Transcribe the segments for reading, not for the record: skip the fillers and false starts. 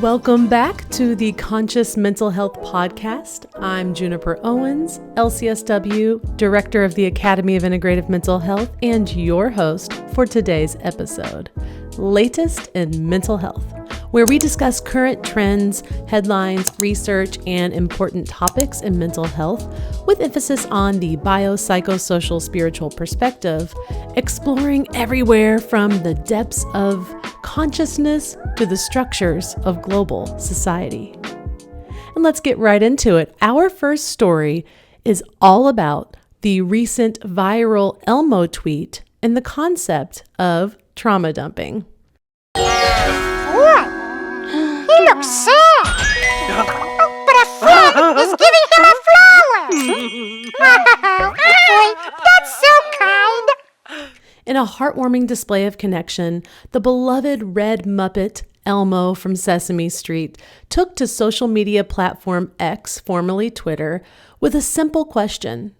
Welcome back to the Conscious Mental Health Podcast. I'm Juniper Owens, LCSW, Director of the Academy of Integrative Mental Health, and your host for today's episode, Latest in Mental Health, where we discuss current trends, headlines, research, and important topics in mental health, with emphasis on the biopsychosocial spiritual perspective, exploring everywhere from the depths of consciousness to the structures of global society. And let's get right into it. Our first story is all about the recent viral Elmo tweet and the concept of trauma dumping. What? He looks sad. Oh, but a friend is giving him a flower. Oh, that's so kind. In a heartwarming display of connection, the beloved red Muppet, Elmo from Sesame Street, took to social media platform X, formerly Twitter, with a simple question.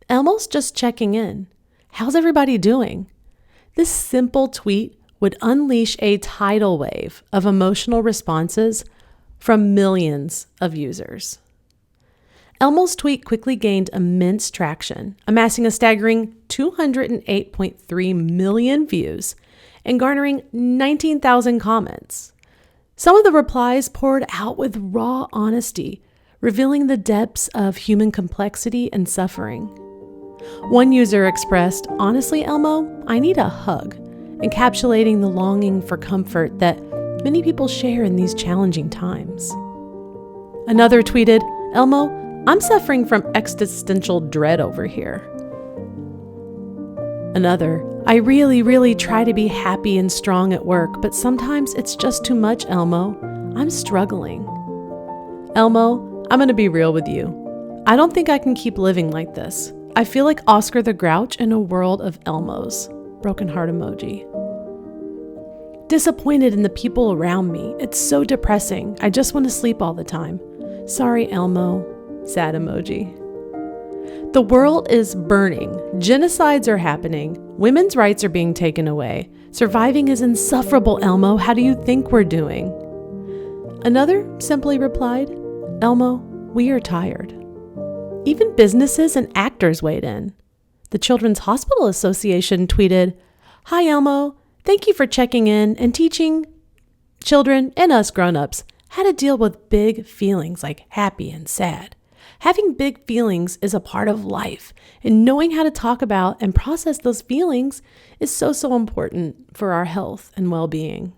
Elmo's just checking in. How's everybody doing? This simple tweet would unleash a tidal wave of emotional responses from millions of users. Elmo's tweet quickly gained immense traction, amassing a staggering 208.3 million views and garnering 19,000 comments. Some of the replies poured out with raw honesty, revealing the depths of human complexity and suffering. One user expressed, "Honestly, Elmo, I need a hug," encapsulating the longing for comfort that many people share in these challenging times. Another tweeted, "Elmo, I'm suffering from existential dread over here." Another, "I really try to be happy and strong at work, but sometimes it's just too much, Elmo. I'm struggling." Elmo, I'm going to be real with you. I don't think I can keep living like this. I feel like Oscar the Grouch in a world of Elmos. Broken heart emoji. Disappointed in the people around me. It's so depressing. I just want to sleep all the time. Sorry, Elmo. Sad emoji. The world is burning. Genocides are happening. Women's rights are being taken away. Surviving is insufferable, Elmo. How do you think we're doing? Another simply replied, "Elmo, we are tired." Even businesses and actors weighed in. The Children's Hospital Association tweeted, "Hi, Elmo. Thank you for checking in and teaching children and us grown-ups how to deal with big feelings like happy and sad. Having big feelings is a part of life, and knowing how to talk about and process those feelings is so important for our health and well-being."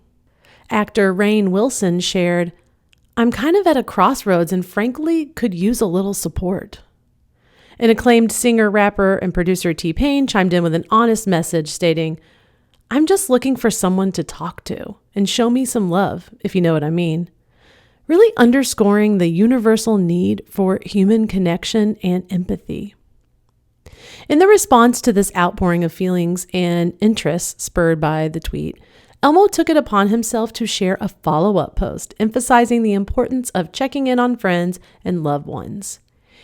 Actor Rainn Wilson shared, "I'm kind of at a crossroads and frankly could use a little support." An acclaimed singer, rapper, and producer T-Pain chimed in with an honest message stating, "I'm just looking for someone to talk to and show me some love, if you know what I mean." Really underscoring the universal need for human connection and empathy. In the response to this outpouring of feelings and interests spurred by the tweet, Elmo took it upon himself to share a follow-up post emphasizing the importance of checking in on friends and loved ones.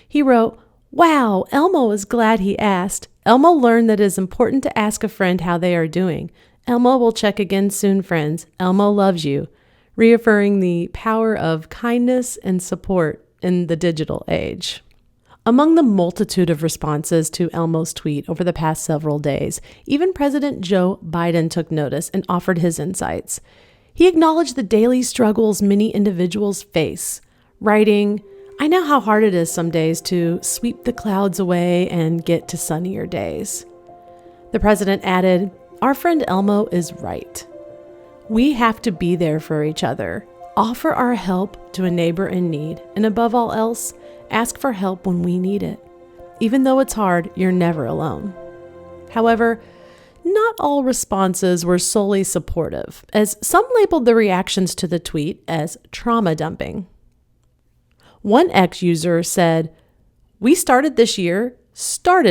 He wrote, "Wow, Elmo is glad he asked. Elmo learned that it is important to ask a friend how they are doing. Elmo will check again soon, friends. Elmo loves you," reaffirming the power of kindness and support in the digital age. Among the multitude of responses to Elmo's tweet over the past several days, even President Joe Biden took notice and offered his insights. He acknowledged the daily struggles many individuals face, writing, "I know how hard it is some days to sweep the clouds away and get to sunnier days." The president added, "Our friend Elmo is right. We have to be there for each other, offer our help to a neighbor in need, and above all else, ask for help when we need it. Even though it's hard, you're never alone." However, not all responses were solely supportive, as some labeled the reactions to the tweet as trauma dumping. One ex-user said, "We started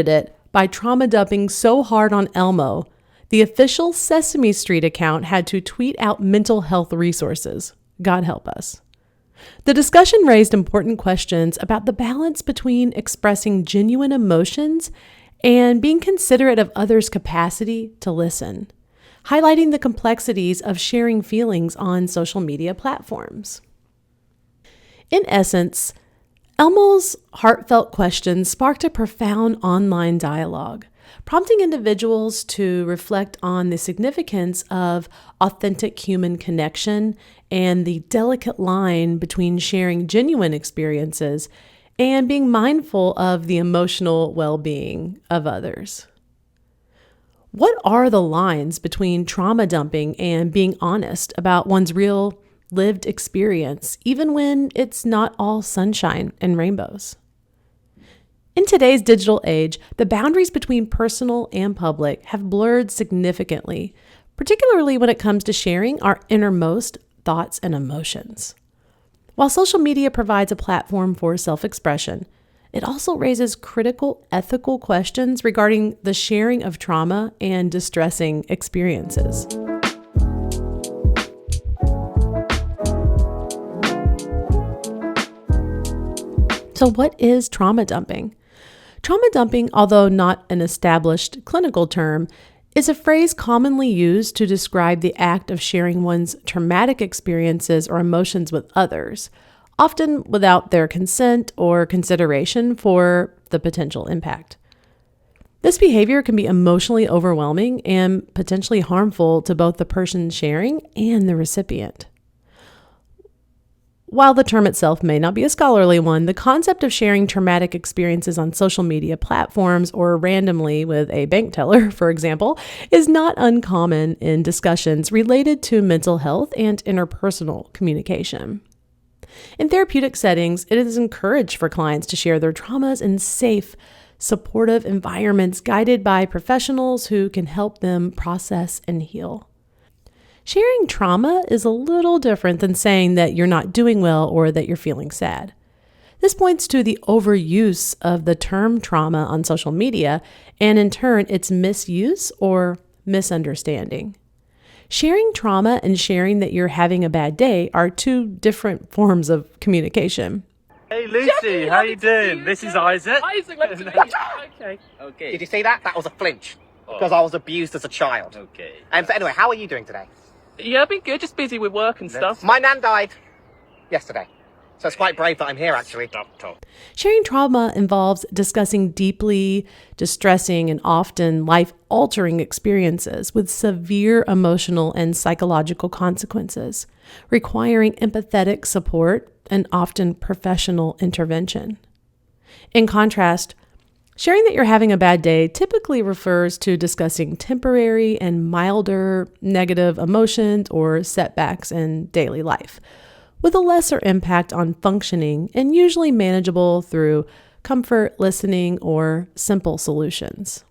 it by trauma dumping so hard on Elmo. The official Sesame Street account had to tweet out mental health resources. God help us." The discussion raised important questions about the balance between expressing genuine emotions and being considerate of others' capacity to listen, highlighting the complexities of sharing feelings on social media platforms. In essence, Elmo's heartfelt questions sparked a profound online dialogue, prompting individuals to reflect on the significance of authentic human connection and the delicate line between sharing genuine experiences and being mindful of the emotional well-being of others. What are the lines between trauma dumping and being honest about one's real lived experience, even when it's not all sunshine and rainbows? In today's digital age, the boundaries between personal and public have blurred significantly, particularly when it comes to sharing our innermost thoughts and emotions. While social media provides a platform for self-expression, it also raises critical ethical questions regarding the sharing of trauma and distressing experiences. So what is trauma dumping? Trauma dumping, although not an established clinical term, is a phrase commonly used to describe the act of sharing one's traumatic experiences or emotions with others, often without their consent or consideration for the potential impact. This behavior can be emotionally overwhelming and potentially harmful to both the person sharing and the recipient. While the term itself may not be a scholarly one, the concept of sharing traumatic experiences on social media platforms or randomly with a bank teller, for example, is not uncommon in discussions related to mental health and interpersonal communication. In therapeutic settings, it is encouraged for clients to share their traumas in safe, supportive environments guided by professionals who can help them process and heal. Sharing trauma is a little different than saying that you're not doing well or that you're feeling sad. This points to the overuse of the term trauma on social media and, in turn, its misuse or misunderstanding. Sharing trauma and sharing that you're having a bad day are two different forms of communication. Hey Lucy, Jackie, how you doing? This is Isaac. Isaac, let's meet you. Okay. Did you see that? That was a flinch. Because I was abused as a child. Okay. So anyway, how are you doing today? Yeah, I've been good, just busy with work and stuff. My nan died yesterday. So it's quite brave that I'm here, actually. Stop. Sharing trauma involves discussing deeply distressing and often life-altering experiences with severe emotional and psychological consequences, requiring empathetic support and often professional intervention. In contrast, sharing that you're having a bad day typically refers to discussing temporary and milder negative emotions or setbacks in daily life, with a lesser impact on functioning and usually manageable through comfort, listening, or simple solutions.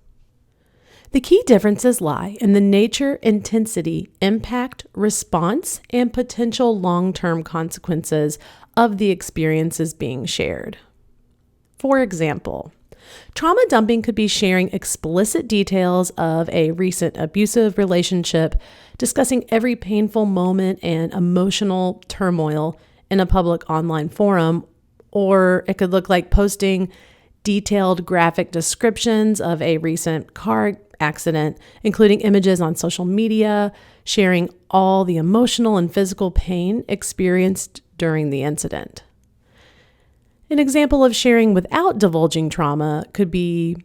The key differences lie in the nature, intensity, impact, response, and potential long-term consequences of the experiences being shared. For example, trauma dumping could be sharing explicit details of a recent abusive relationship, discussing every painful moment and emotional turmoil in a public online forum, or it could look like posting detailed graphic descriptions of a recent car accident, including images on social media, sharing all the emotional and physical pain experienced during the incident. An example of sharing without divulging trauma could be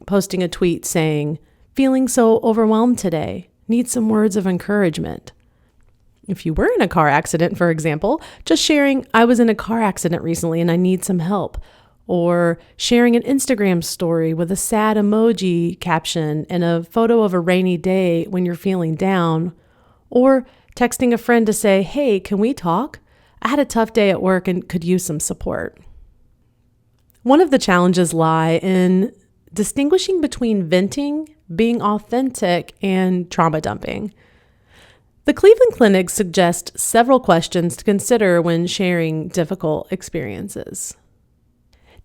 posting a tweet saying, "Feeling so overwhelmed today, need some words of encouragement." If you were in a car accident, for example, just sharing, "I was in a car accident recently and I need some help," or sharing an Instagram story with a sad emoji caption and a photo of a rainy day when you're feeling down, or texting a friend to say, "Hey, can we talk? I had a tough day at work and could use some support." One of the challenges lie in distinguishing between venting, being authentic, and trauma dumping. The Cleveland Clinic suggests several questions to consider when sharing difficult experiences.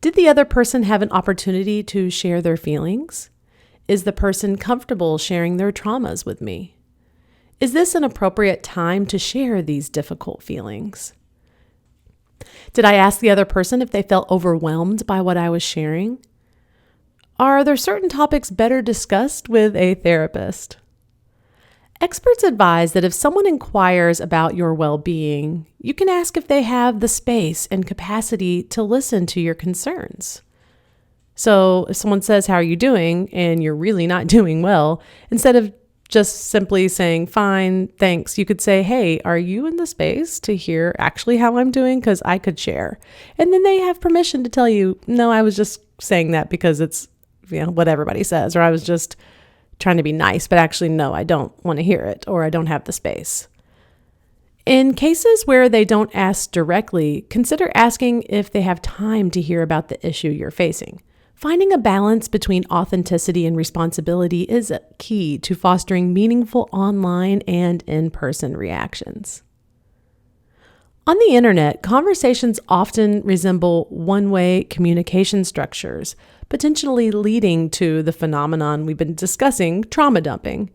Did the other person have an opportunity to share their feelings? Is the person comfortable sharing their traumas with me? Is this an appropriate time to share these difficult feelings? Did I ask the other person if they felt overwhelmed by what I was sharing? Are there certain topics better discussed with a therapist? Experts advise that if someone inquires about your well-being, you can ask if they have the space and capacity to listen to your concerns. So if someone says, "How are you doing?" and you're really not doing well, instead of just simply saying, "Fine, thanks," you could say, "Hey, are you in the space to hear actually how I'm doing? Because I could share." And then they have permission to tell you, "No, I was just saying that because it's, what everybody says," or "I was just trying to be nice, but actually, no, I don't want to hear it," or "I don't have the space." In cases where they don't ask directly, consider asking if they have time to hear about the issue you're facing. Finding a balance between authenticity and responsibility is key to fostering meaningful online and in-person reactions. On the internet, conversations often resemble one-way communication structures, potentially leading to the phenomenon we've been discussing, trauma dumping.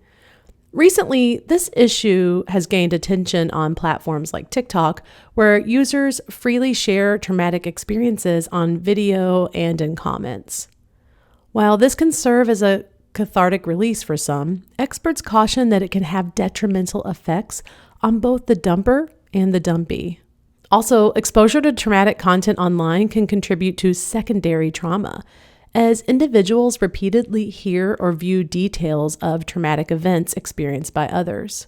Recently, this issue has gained attention on platforms like TikTok, where users freely share traumatic experiences on video and in comments. While this can serve as a cathartic release for some, experts caution that it can have detrimental effects on both the dumper and the dumpee. Also, exposure to traumatic content online can contribute to secondary trauma, as individuals repeatedly hear or view details of traumatic events experienced by others.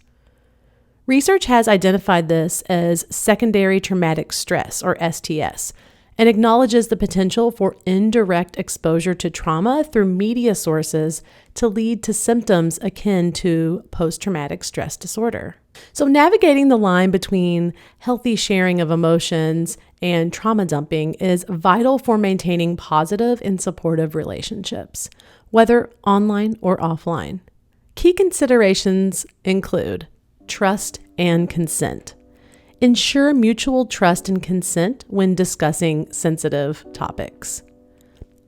Research has identified this as secondary traumatic stress, or STS, and acknowledges the potential for indirect exposure to trauma through media sources to lead to symptoms akin to post-traumatic stress disorder. So navigating the line between healthy sharing of emotions and trauma dumping is vital for maintaining positive and supportive relationships, whether online or offline. Key considerations include trust and consent. Ensure mutual trust and consent when discussing sensitive topics.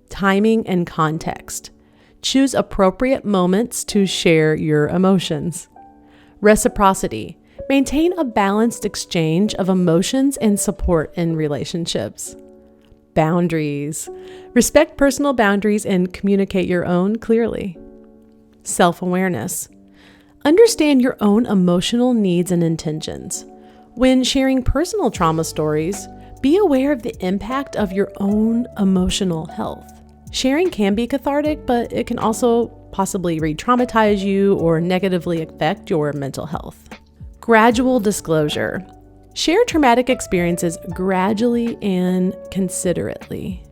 Timing and context. Choose appropriate moments to share your emotions. Reciprocity. Maintain a balanced exchange of emotions and support in relationships. Boundaries. Respect personal boundaries and communicate your own clearly. Self-awareness. Understand your own emotional needs and intentions. When sharing personal trauma stories, be aware of the impact of your own emotional health. Sharing can be cathartic, but it can also possibly re-traumatize you or negatively affect your mental health. Gradual disclosure. Share traumatic experiences gradually and considerately.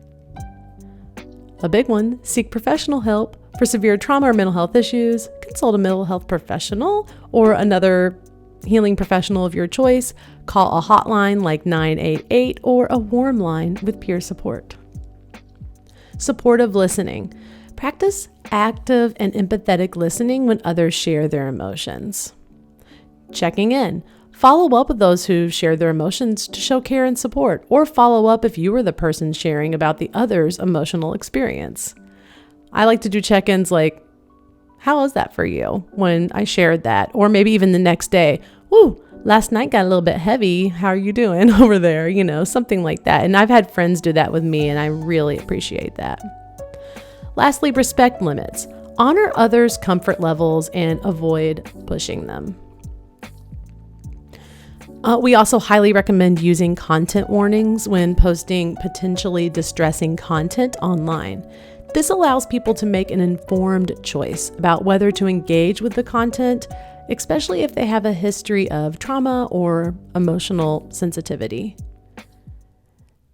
A big one, seek professional help for severe trauma or mental health issues. Consult a mental health professional or another healing professional of your choice. Call a hotline like 988 or a warm line with peer support. Supportive listening. Practice active and empathetic listening when others share their emotions. Checking in. Follow up with those who share their emotions to show care and support, or follow up if you were the person sharing about the other's emotional experience. I like to do check-ins like, "How was that for you?" when I shared that, or maybe even the next day, "Woo, last night got a little bit heavy. How are you doing over there?" Something like that. And I've had friends do that with me, and I really appreciate that. Lastly, respect limits. Honor others' comfort levels and avoid pushing them. We also highly recommend using content warnings when posting potentially distressing content online. This allows people to make an informed choice about whether to engage with the content, especially if they have a history of trauma or emotional sensitivity.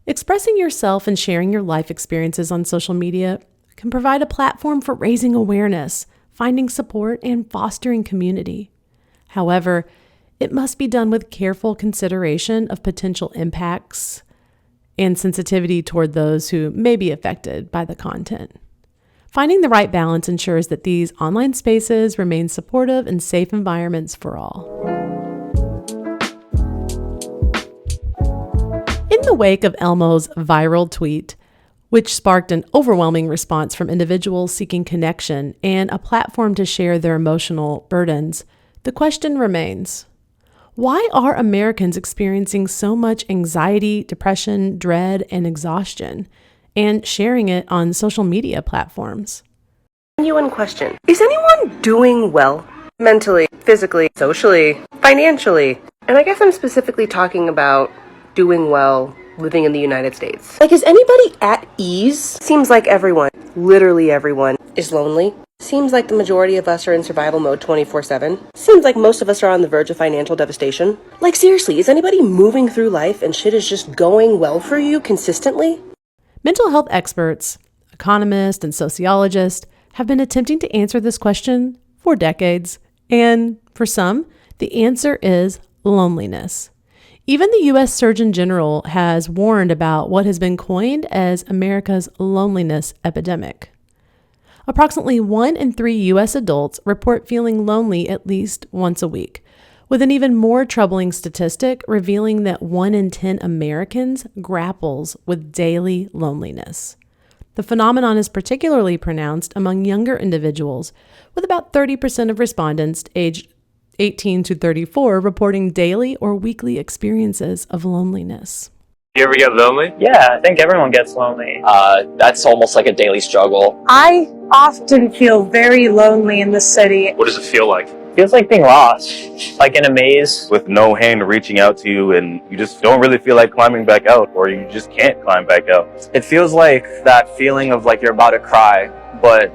Expressing yourself and sharing your life experiences on social media can provide a platform for raising awareness, finding support, and fostering community. However, it must be done with careful consideration of potential impacts and sensitivity toward those who may be affected by the content. Finding the right balance ensures that these online spaces remain supportive and safe environments for all. In the wake of Elmo's viral tweet, which sparked an overwhelming response from individuals seeking connection and a platform to share their emotional burdens, the question remains: why are Americans experiencing so much anxiety, depression, dread, and exhaustion, and sharing it on social media platforms? Genuine question. Is anyone doing well? mentally, physically, socially, financially. And I guess I'm specifically talking about doing well, living in the United States. Like, is anybody at ease? Seems like everyone, literally everyone, is lonely. Seems like the majority of us are in survival mode 24/7. Seems like most of us are on the verge of financial devastation. Like, seriously, is anybody moving through life and shit is just going well for you consistently? Mental health experts, economists, and sociologists have been attempting to answer this question for decades. And for some, the answer is loneliness. Even the U.S. Surgeon General has warned about what has been coined as America's loneliness epidemic. Approximately 1 in 3 U.S. adults report feeling lonely at least once a week, with an even more troubling statistic revealing that 1 in 10 Americans grapples with daily loneliness. The phenomenon is particularly pronounced among younger individuals, with about 30% of respondents aged 18 to 34 reporting daily or weekly experiences of loneliness. You ever get lonely? Yeah, I think everyone gets lonely. That's almost like a daily struggle. I often feel very lonely in the city. What does it feel like? Feels like being lost, like in a maze. With no hand reaching out to you, and you just don't really feel like climbing back out, or you just can't climb back out. It feels like that feeling of like you're about to cry, but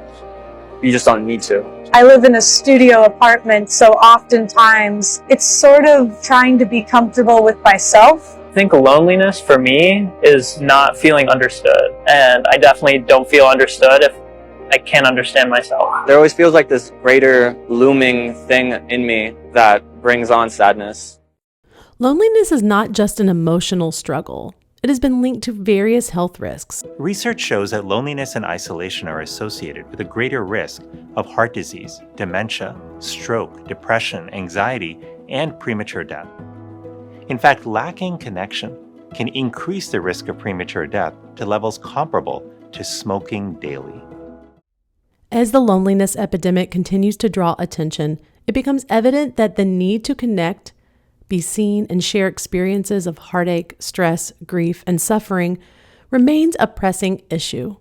you just don't need to. I live in a studio apartment, so oftentimes it's sort of trying to be comfortable with myself. I think loneliness for me is not feeling understood. And I definitely don't feel understood if I can't understand myself. There always feels like this greater looming thing in me that brings on sadness. Loneliness is not just an emotional struggle. It has been linked to various health risks. Research shows that loneliness and isolation are associated with a greater risk of heart disease, dementia, stroke, depression, anxiety, and premature death. In fact, lacking connection can increase the risk of premature death to levels comparable to smoking daily. As the loneliness epidemic continues to draw attention, it becomes evident that the need to connect, be seen, and share experiences of heartache, stress, grief, and suffering remains a pressing issue.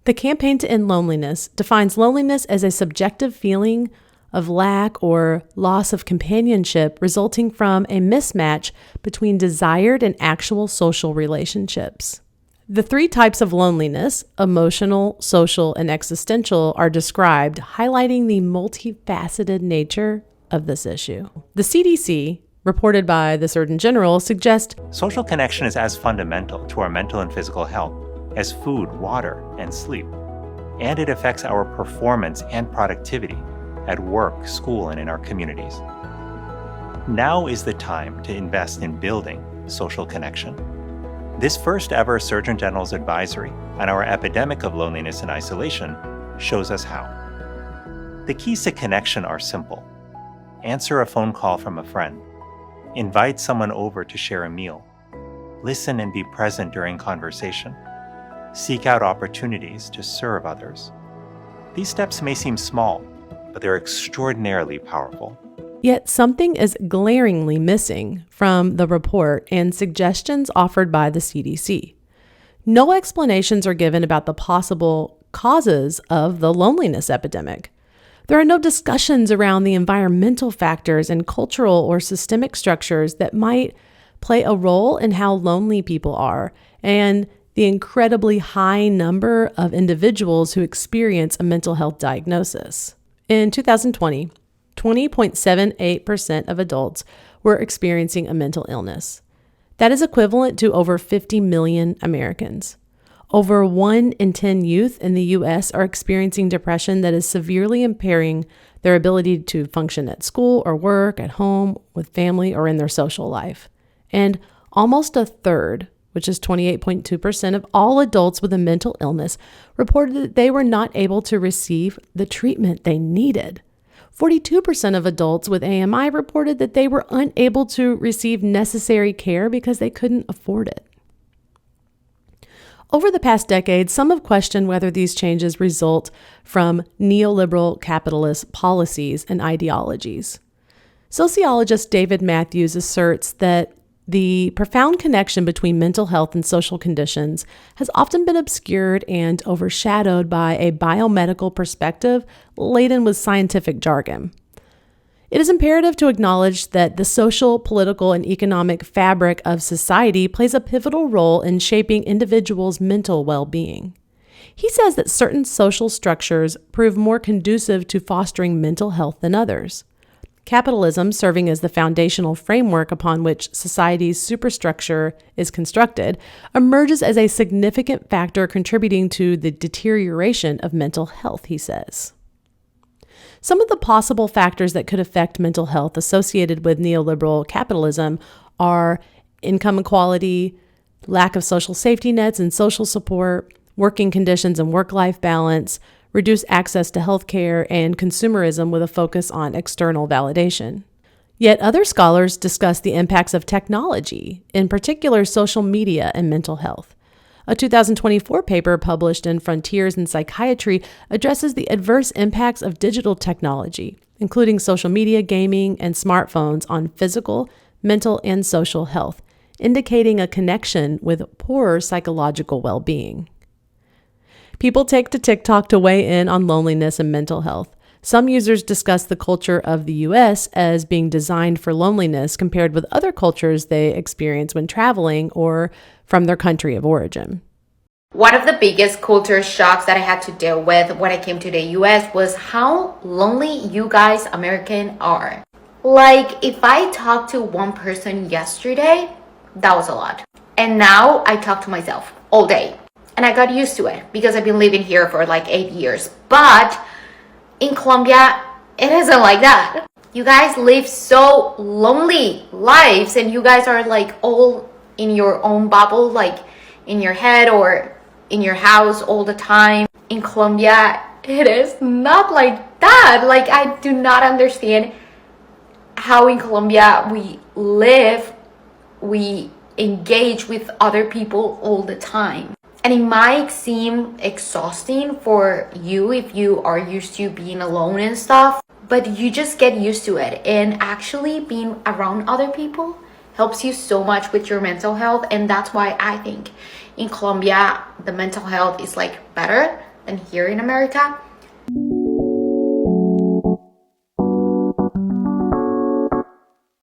The Campaign to End Loneliness defines loneliness as a subjective feeling of lack or loss of companionship resulting from a mismatch between desired and actual social relationships. The 3 types of loneliness, emotional, social, and existential, are described, highlighting the multifaceted nature of this issue. The CDC, reported by the Surgeon General, suggests Social connection is as fundamental to our mental and physical health as food, water, and sleep. And it affects our performance and productivity at work, school, and in our communities. Now is the time to invest in building social connection. This first ever Surgeon General's advisory on our epidemic of loneliness and isolation shows us how. The keys to connection are simple. Answer a phone call from a friend. Invite someone over to share a meal. Listen and be present during conversation. Seek out opportunities to serve others. These steps may seem small, but they're extraordinarily powerful. Yet something is glaringly missing from the report and suggestions offered by the CDC. No explanations are given about the possible causes of the loneliness epidemic. There are no discussions around the environmental factors and cultural or systemic structures that might play a role in how lonely people are, and the incredibly high number of individuals who experience a mental health diagnosis. In 2020, 20.78% of adults were experiencing a mental illness. That is equivalent to over 50 million Americans. Over 1 in 10 youth in the U.S. are experiencing depression that is severely impairing their ability to function at school or work, at home, with family, or in their social life. And almost a third, which is 28.2% of all adults with a mental illness, reported that they were not able to receive the treatment they needed. 42% of adults with AMI reported that they were unable to receive necessary care because they couldn't afford it. Over the past decade, some have questioned whether these changes result from neoliberal capitalist policies and ideologies. Sociologist David Matthews asserts that the profound connection between mental health and social conditions has often been obscured and overshadowed by a biomedical perspective laden with scientific jargon. It is imperative to acknowledge that the social, political, and economic fabric of society plays a pivotal role in shaping individuals' mental well-being. He says that certain social structures prove more conducive to fostering mental health than others. Capitalism, serving as the foundational framework upon which society's superstructure is constructed, emerges as a significant factor contributing to the deterioration of mental health, he says. Some of the possible factors that could affect mental health associated with neoliberal capitalism are income inequality, lack of social safety nets and social support, working conditions and work-life balance, reduced access to healthcare, and consumerism with a focus on external validation. Yet other scholars discuss the impacts of technology, in particular social media and mental health. A 2024 paper published in Frontiers in Psychiatry addresses the adverse impacts of digital technology, including social media, gaming, and smartphones on physical, mental, and social health, indicating a connection with poorer psychological well-being. People take to TikTok to weigh in on loneliness and mental health. Some users discuss the culture of the U.S. as being designed for loneliness compared with other cultures they experience when traveling or from their country of origin. One of the biggest culture shocks that I had to deal with when I came to the US was how lonely you guys American are. Like, if I talked to one person yesterday, that was a lot. And now I talk to myself all day. And I got used to it because I've been living here for like 8 years. But in Colombia, it isn't like that. You guys live so lonely lives and you guys are like all in your own bubble, like in your head or in your house all the time. In Colombia, it is not like that. Like, I do not understand how in Colombia we live, we engage with other people all the time. And it might seem exhausting for you if you are used to being alone and stuff, but you just get used to it. And actually being around other people helps you so much with your mental health. And that's why I think in Colombia, the mental health is like better than here in America.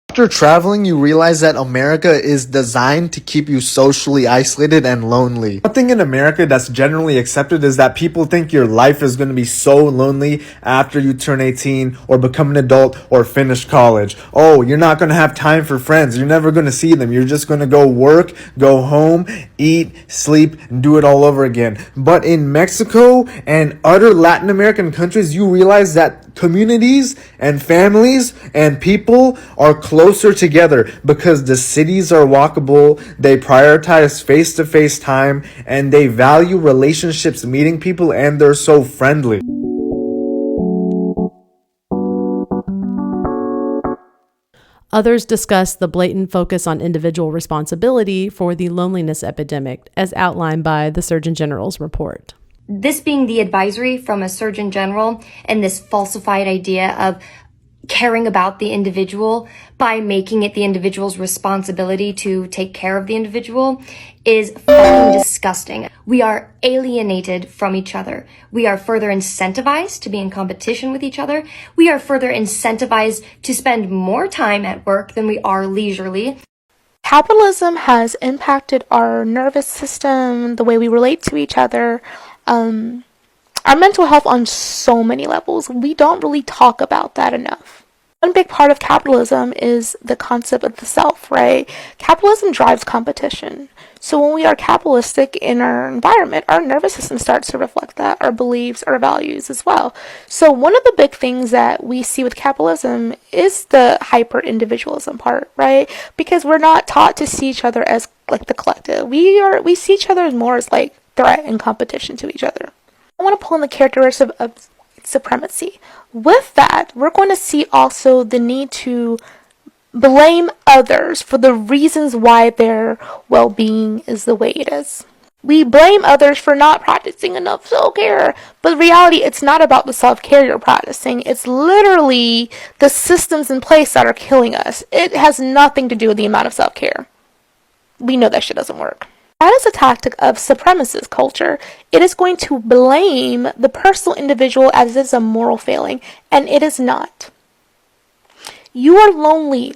After traveling, you realize that America is designed to keep you socially isolated and lonely. One thing in America that's generally accepted is that people think your life is going to be so lonely after you turn 18 or become an adult or finish college. Oh, you're not going to have time for friends. You're never going to see them. You're just going to go work, go home, eat, sleep, and do it all over again. But in Mexico and other Latin American countries, you realize that communities and families and people are closer together because the cities are walkable, they prioritize face-to-face time, and they value relationships, meeting people, and they're so friendly. Others discuss the blatant focus on individual responsibility for the loneliness epidemic, as outlined by the Surgeon General's report. This being the advisory from a Surgeon General and this falsified idea of caring about the individual by making it the individual's responsibility to take care of the individual is fucking disgusting. We are alienated from each other. We are further incentivized to be in competition with each other. We are further incentivized to spend more time at work than we are leisurely. Capitalism has impacted our nervous system, the way we relate to each other, our mental health on so many levels. We don't really talk about that enough. One big part of capitalism is the concept of the self, right? Capitalism drives competition. So when we are capitalistic in our environment, our nervous system starts to reflect that, our beliefs, our values as well. So one of the big things that we see with capitalism is the hyper-individualism part, right? Because we're not taught to see each other as like the collective. We see each other more as like threat and competition to each other. I want to pull in the characteristics of supremacy. With that, we're going to see also the need to blame others for the reasons why their well-being is the way it is. We blame others for not practicing enough self-care, but in reality, it's not about the self-care you're practicing. It's literally the systems in place that are killing us. It has nothing to do with the amount of self-care. We know that shit doesn't work. That is a tactic of supremacist culture. It is going to blame the personal individual as if it's a moral failing, and it is not. You are lonely,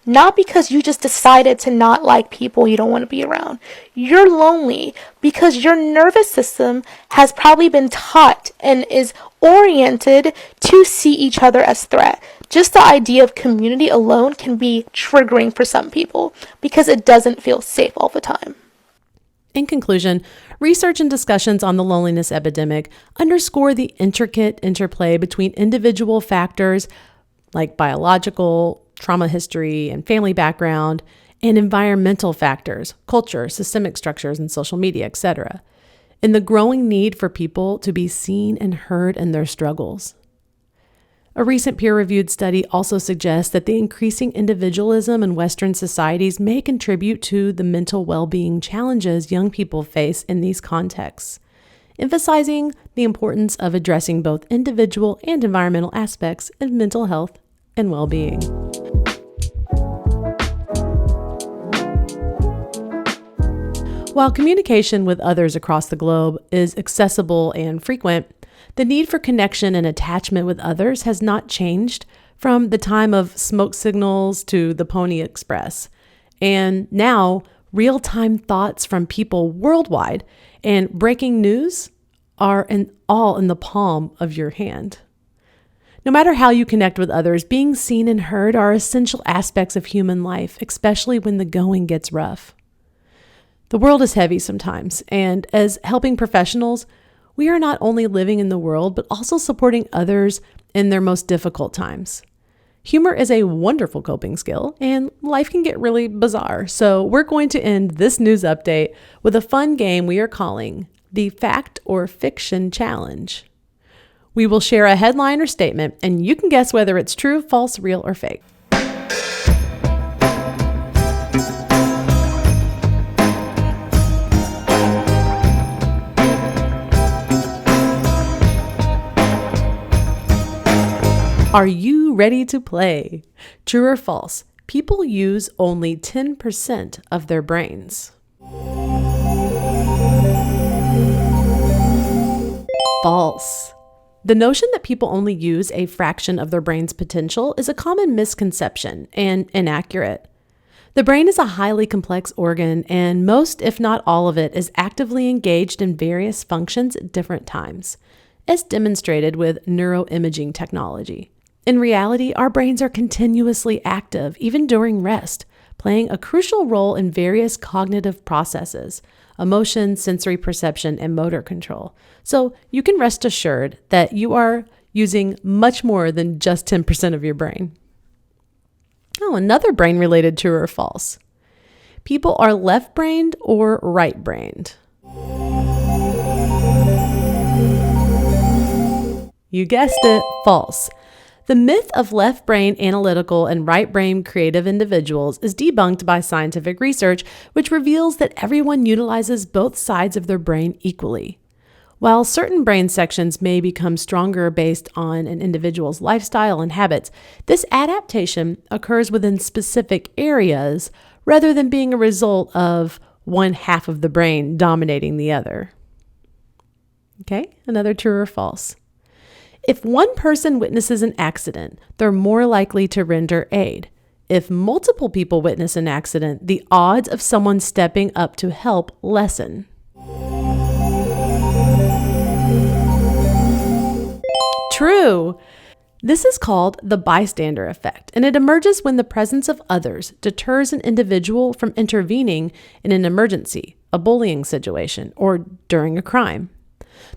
not because you just decided to not like people you don't want to be around. You're lonely because your nervous system has probably been taught and is oriented to see each other as threat. Just the idea of community alone can be triggering for some people because it doesn't feel safe all the time. In conclusion, research and discussions on the loneliness epidemic underscore the intricate interplay between individual factors like biological, trauma history, and family background, and environmental factors, culture, systemic structures, and social media, etc., and the growing need for people to be seen and heard in their struggles. A recent peer-reviewed study also suggests that the increasing individualism in Western societies may contribute to the mental well-being challenges young people face in these contexts, emphasizing the importance of addressing both individual and environmental aspects of mental health and well-being. While communication with others across the globe is accessible and frequent, the need for connection and attachment with others has not changed from the time of smoke signals to the Pony Express. And now, real-time thoughts from people worldwide and breaking news are all in the palm of your hand. No matter how you connect with others, being seen and heard are essential aspects of human life, especially when the going gets rough. The world is heavy sometimes, and as helping professionals, we are not only living in the world, but also supporting others in their most difficult times. Humor is a wonderful coping skill, and life can get really bizarre. So we're going to end this news update with a fun game we are calling the Fact or Fiction Challenge. We will share a headline or statement, and you can guess whether it's true, false, real, or fake. Are you ready to play? True or false? People use only 10% of their brains. False. The notion that people only use a fraction of their brain's potential is a common misconception and inaccurate. The brain is a highly complex organ, and most, if not all of it, is actively engaged in various functions at different times, as demonstrated with neuroimaging technology. In reality, our brains are continuously active, even during rest, playing a crucial role in various cognitive processes, emotion, sensory perception, and motor control. So you can rest assured that you are using much more than just 10% of your brain. Oh, another brain-related true or false. People are left-brained or right-brained. You guessed it, false. The myth of left brain analytical and right brain creative individuals is debunked by scientific research, which reveals that everyone utilizes both sides of their brain equally. While certain brain sections may become stronger based on an individual's lifestyle and habits, this adaptation occurs within specific areas rather than being a result of one half of the brain dominating the other. Okay, another true or false. If one person witnesses an accident, they're more likely to render aid. If multiple people witness an accident, the odds of someone stepping up to help lessen. True. This is called the bystander effect, and it emerges when the presence of others deters an individual from intervening in an emergency, a bullying situation, or during a crime.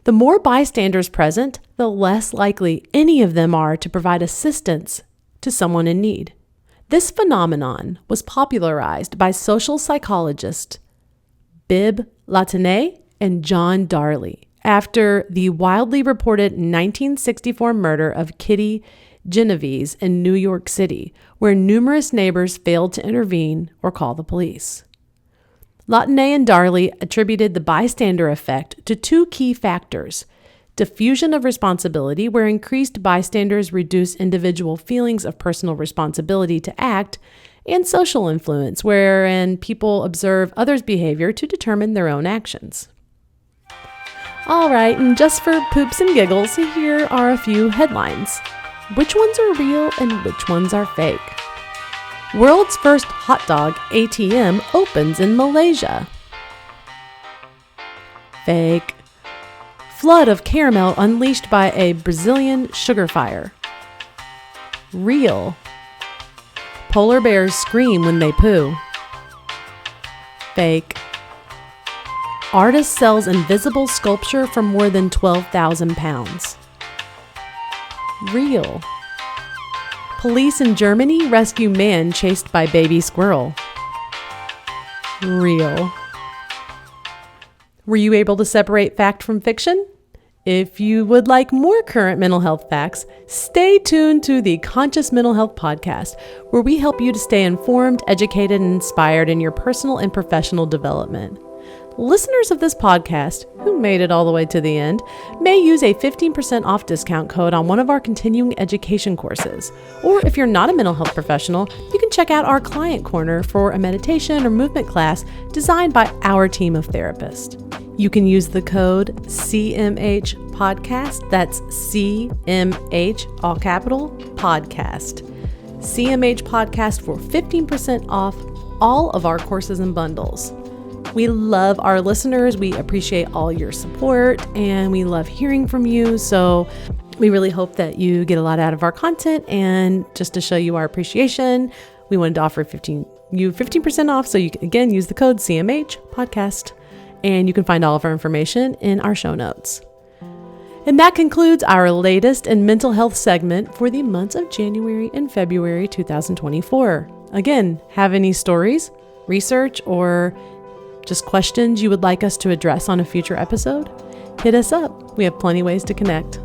The more bystanders present, the less likely any of them are to provide assistance to someone in need. This phenomenon was popularized by social psychologists Bibb Latané and John Darley after the widely reported 1964 murder of Kitty Genovese in New York City, where numerous neighbors failed to intervene or call the police. Latané and Darley attributed the bystander effect to two key factors: diffusion of responsibility, where increased bystanders reduce individual feelings of personal responsibility to act, and social influence, wherein people observe others' behavior to determine their own actions. All right, and just for poops and giggles, here are a few headlines. Which ones are real and which ones are fake? World's first hot dog ATM opens in Malaysia. Fake. Flood of caramel unleashed by a Brazilian sugar fire. Real. Polar bears scream when they poo. Fake. Artist sells invisible sculpture for more than 12,000 pounds. Real. Police in Germany rescue man chased by baby squirrel. Real. Were you able to separate fact from fiction? If you would like more current mental health facts, stay tuned to the Conscious Mental Health Podcast, where we help you to stay informed, educated, and inspired in your personal and professional development. Listeners of this podcast, who made it all the way to the end, may use a 15% off discount code on one of our continuing education courses. Or if you're not a mental health professional, you can check out our Client Corner for a meditation or movement class designed by our team of therapists. You can use the code CMH Podcast. That's CMH, all capital, podcast. CMH Podcast for 15% off all of our courses and bundles. We love our listeners. We appreciate all your support and we love hearing from you. So we really hope that you get a lot out of our content. And just to show you our appreciation, we wanted to offer 15% off. So you can, again, use the code CMH Podcast. And you can find all of our information in our show notes. And that concludes our latest and mental health segment for the months of January and February 2024. Again, have any stories, research, or just questions you would like us to address on a future episode? Hit us up. We have plenty ways to connect.